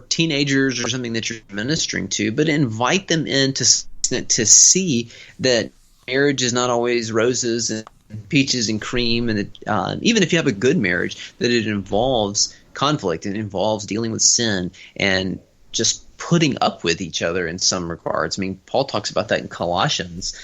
teenagers or something that you're ministering to, but invite them in to see that marriage is not always roses and peaches and cream, and even if you have a good marriage, that it involves conflict, it involves dealing with sin and just putting up with each other in some regards. I mean, Paul talks about that in Colossians,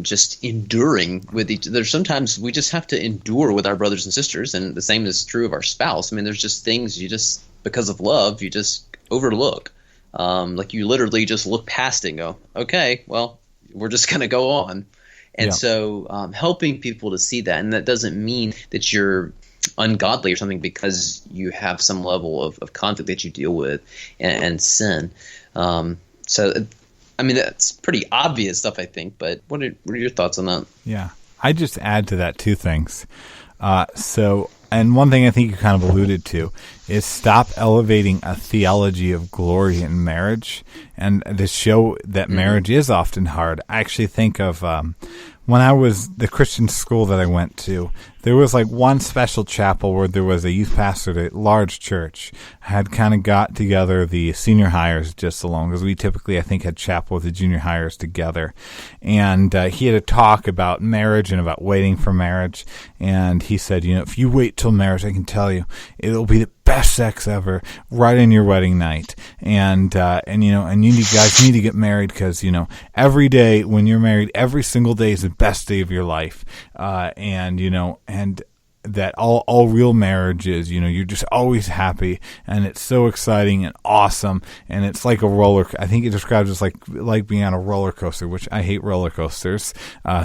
just enduring with each other. Sometimes we just have to endure with our brothers and sisters, and the same is true of our spouse. I mean, there's just things you just, because of love, you just overlook. Like you literally just look past it and go, okay, well, we're just going to go on. And so helping people to see that, and that doesn't mean that you're ungodly or something because you have some level of conflict that you deal with and sin. So, I mean, that's pretty obvious stuff, I think, but what are your thoughts on that? Yeah, I just add to that two things. And one thing I think you kind of alluded to is stop elevating a theology of glory in marriage and to show that marriage is often hard. I actually think of when I was the Christian school that I went to, there was like one special chapel where there was a youth pastor at a large church had kind of got together the senior hires just along, because we typically, I think, had chapel with the junior hires together. And he had a talk about marriage and about waiting for marriage. And he said, if you wait till marriage, I can tell you, it'll be the best sex ever right in your wedding night. And you guys need to get married because, every day when you're married, every single day is the best day of your life. And that all real marriage is, you're just always happy, and it's so exciting and awesome, and it's like a roller. I think he describes it like being on a roller coaster, which I hate roller coasters.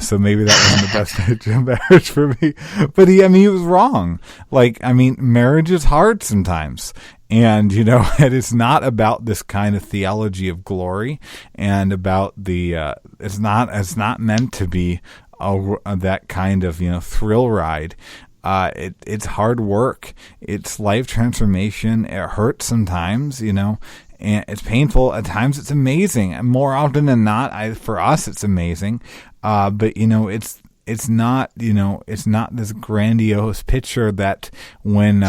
So maybe that wasn't the best age of marriage for me. But he was wrong. Marriage is hard sometimes. And, it is not about this kind of theology of glory and about it's not meant to be that kind of, thrill ride. It's hard work. It's life transformation. It hurts sometimes, and it's painful. At times it's amazing. And more often than not, for us, it's amazing. But it's not this grandiose picture that when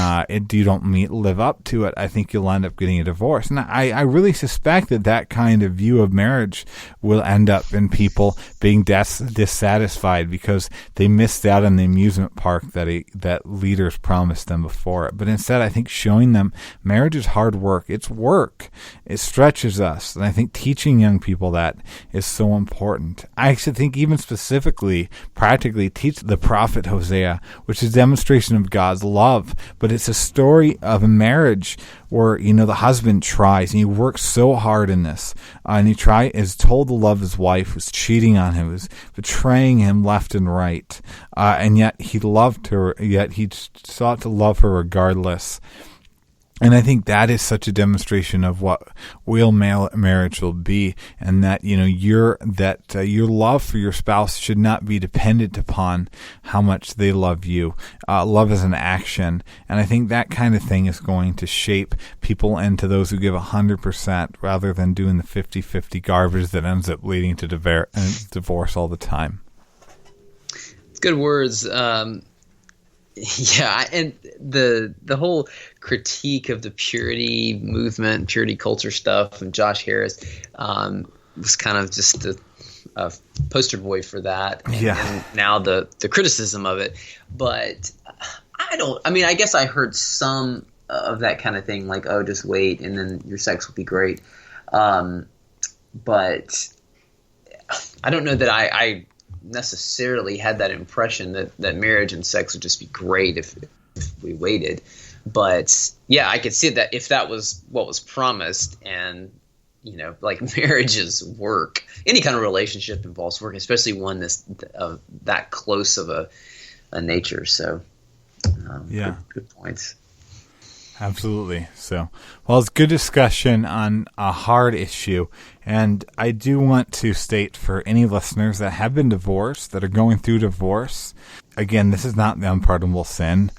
you don't live up to it, I think you'll end up getting a divorce. And I really suspect that kind of view of marriage will end up in people being dissatisfied because they missed out on the amusement park that leaders promised them before it. But instead, I think showing them marriage is hard work. It's work. It stretches us. And I think teaching young people that is so important. I actually think even specifically, practically teach the prophet Hosea, which is a demonstration of God's love, but it's a story of a marriage where, the husband tries and he works so hard in this, and he is told to love his wife, who's cheating on him, who's betraying him left and right, and yet he loved her, yet he sought to love her regardless. And I think that is such a demonstration of what real marriage will be, and that your love for your spouse should not be dependent upon how much they love you. Love is an action, and I think that kind of thing is going to shape people into those who give 100% rather than doing the 50-50 garbage that ends up leading to divorce all the time. It's good words. Yeah, and the whole critique of the purity movement, purity culture stuff, and Josh Harris was kind of just a poster boy for that. And now the criticism of it. But I guess I heard some of that kind of thing, like, oh, just wait, and then your sex will be great. But I don't know that I necessarily had that impression that marriage and sex would just be great if we waited. But yeah, I could see that if that was what was promised, and marriage is work. Any kind of relationship involves work, especially one that close of a nature. So good points. Absolutely. So, it's good discussion on a hard issue. And I do want to state for any listeners that have been divorced, that are going through divorce, again, this is not the unpardonable sin.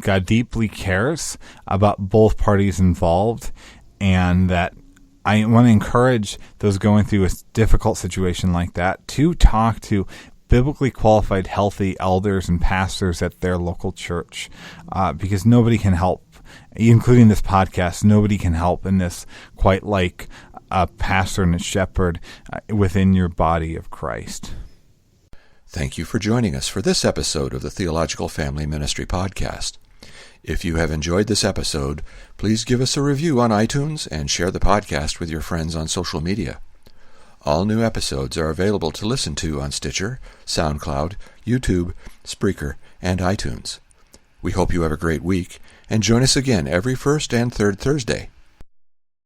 God deeply cares about both parties involved, and that I want to encourage those going through a difficult situation like that to talk to biblically qualified, healthy elders and pastors at their local church, because nobody can help including this podcast. Nobody can help in this quite like a pastor and a shepherd within your body of Christ. Thank you for joining us for this episode of the Theological Family Ministry Podcast. If you have enjoyed this episode, please give us a review on iTunes and share the podcast with your friends on social media. All new episodes are available to listen to on Stitcher, SoundCloud, YouTube, Spreaker, and iTunes. We hope you have a great week, and join us again every first and third Thursday.